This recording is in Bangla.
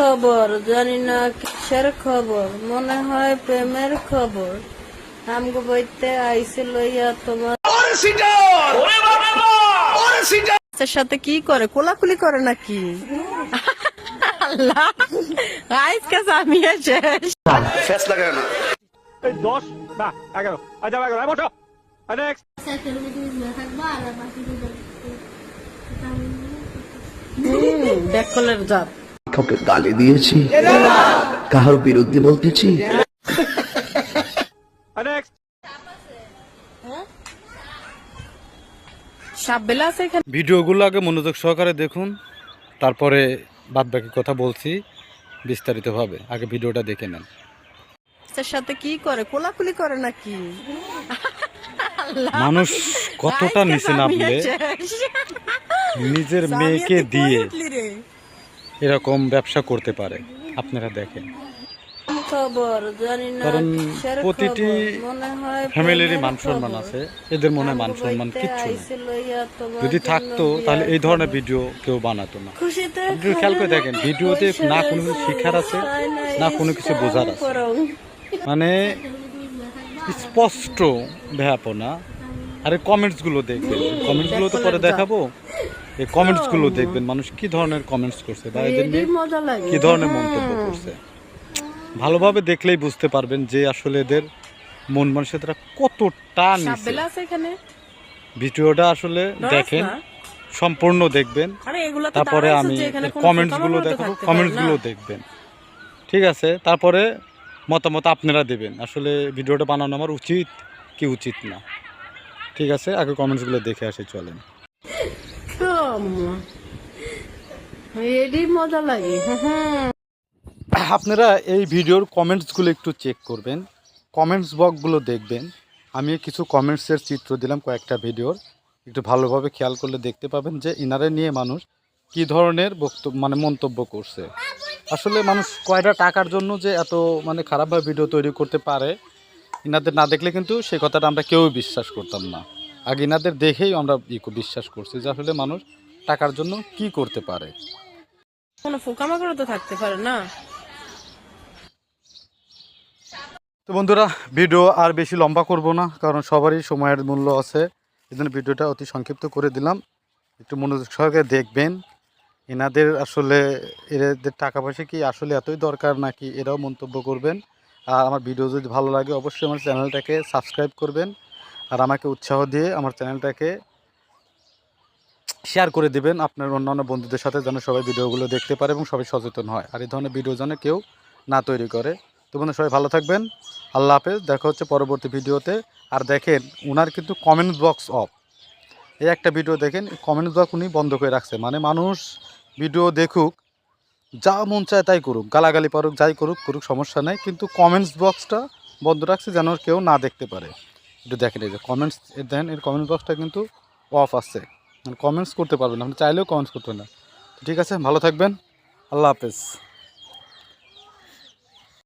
খবর জানি না কিসের খবর, মনে হয় প্রেমের খবর। আমগো বইতে আইছে লইয়া তোমার সাথে কি করে, কোলাকুলি করে নাকি? আল্লাহ, আজকে আমি শেষ। ফেস লাগায় না। 10 না 11 আচ্ছা 11 বসো নেক্সট ব্যাককলের জাত। কাউকে গালি দিয়েছি, কাহার বিরুদ্ধে বলতেছি। নেক্সট সাপ বেলা আছে এখানে। ভিডিওগুলো আগে মনোযোগ সহকারে দেখুন, তারপরে বাদবাকি কথা বলছি বিস্তারিতভাবে। আগে ভিডিওটা দেখে নেন। সাথে কি করে, কোলাকুলি করে নাকি? মানুষ কতটা নিচে নামলে নিজের মেয়েকে দিয়ে এরকম ব্যবসা করতে পারে আপনারা দেখেন। খবর জানি না কারণ কিসের প্রতিটি খবর, মনে হয় ফ্যামিলিরই প্রেমের মান সম্মান খবর। আছে, এদের মনে মান আমগো সম্মান বইতে কিচ্ছু নেই। আইছে লইয়া তোমার যদি জন্য থাকতো বিয়ার তাহলে এই ধরনের খবর। ভিডিও কেউ বানাতো না। খুশিতে আপনি খেয়াল করে দেখেন, ভিডিওতে না কোনো কিছু শিখার আছে, না কোনো কিছু বোঝার আছে, মানে স্পষ্ট ভ্যাপনা। আরে কমেন্টসগুলো দেখবেন, কমেন্টসগুলো তো পরে দেখাবো। এই কমেন্টসগুলো দেখবেন মানুষ কি ধরনের কমেন্টস করছে বা এদের নিয়ে মজা লাগে। কি ধরনের মন্তব্য করছে। ভালোভাবে দেখলেই বুঝতে পারবেন যে আসলে এদের মন মানসিকতা কতটা সাপ নিচে। বেলা আছে এখানে। ভিডিওটা আসলে দেখেন, সম্পূর্ণ দেখবেন, আরে এগুলা তো তারপরে দাঁড়াইছে আমি যে এখানে কোনো কমেন্টসগুলো বোকামার মতো দেখাবো, থাকতে পারে কমেন্টসগুলো না। দেখবেন, ঠিক আছে? তারপরে মতামত আপনারা দেবেন আসলে ভিডিওটা বানানো আমার উচিত কি উচিত না, ঠিক আছে? আগে কমেন্টসগুলো দেখে আসি, চলেন। এডি মজা লাগে। আপনারা এই ভিডিওর কমেন্টসগুলো একটু চেক করবেন, কমেন্টস বক্সগুলো দেখবেন। আমি কিছু কমেন্টসের চিত্র দিলাম কয়েকটা ভিডিওর, একটু ভালোভাবে খেয়াল করলে দেখতে পাবেন যে ইনারে নিয়ে মানুষ কি ধরনের বক্তব্য মানে মন্তব্য করছে। আসলে মানুষ কয়টা টাকার জন্য যে এত মানে খারাপভাবে ভিডিও তৈরি করতে পারে, ইনাদের না দেখলে কিন্তু সেই কথাটা আমরা কেউই বিশ্বাস করতাম না। আগে ইনাদের দেখেই আমরা বিশ্বাস করছি যে আসলে মানুষ টাকার জন্য কি করতে পারে। কোনো পোকামাকড় তো থাকতে পারে না। তো বন্ধুরা, ভিডিও আর বেশি লম্বা করব না, কারণ সবারই সময়ের মূল্য আছে। এই জন্য ভিডিওটা অতি সংক্ষিপ্ত করে দিলাম। একটু মনোযোগ সহকারে দেখবেন। এনাদের আসলে এদের টাকা পয়সা কি আসলে এতই দরকার নাকি, এরাও মন্তব্য করবেন। আর আমার ভিডিও যদি ভালো লাগে অবশ্যই আমার চ্যানেলটাকে সাবস্ক্রাইব করবেন, আর আমাকে উৎসাহ দিয়ে আমার চ্যানেলটাকে শেয়ার করে দেবেন আপনার অন্যান্য বন্ধুদের সাথে, যেন সবাই ভিডিওগুলো দেখতে পারে এবং সবাই সচেতন হয়, আর এই ধরনের ভিডিও যেন কেউ না তৈরি করে। তো বন্ধু, সবাই ভালো থাকবেন। আল্লাহ হাফেজ, দেখা হচ্ছে পরবর্তী ভিডিওতে। আর দেখেন, ওনার কিন্তু কমেন্ট বক্স অফ। এই একটা ভিডিও দেখেন, কমেন্ট বক্স উনি বন্ধ করে রাখছে, মানে মানুষ ভিডিও দেখুক, যা মন চায় তাই করুক, গালাগালি পারুক, যাই করুক করুক, সমস্যা নেই, কিন্তু কমেন্টস বক্সটা বন্ধ রাখছে যেন কেউ না দেখতে পারে। একটু দেখেন, এই যে কমেন্টস দেন, এর কমেন্ট বক্সটা কিন্তু অফ আছে, কমেন্টস করতে পারবেন, আপনি চাইলেও কমেন্টস করতে না। ঠিক আছে, ভালো থাকবেন, আল্লাহ হাফেজ।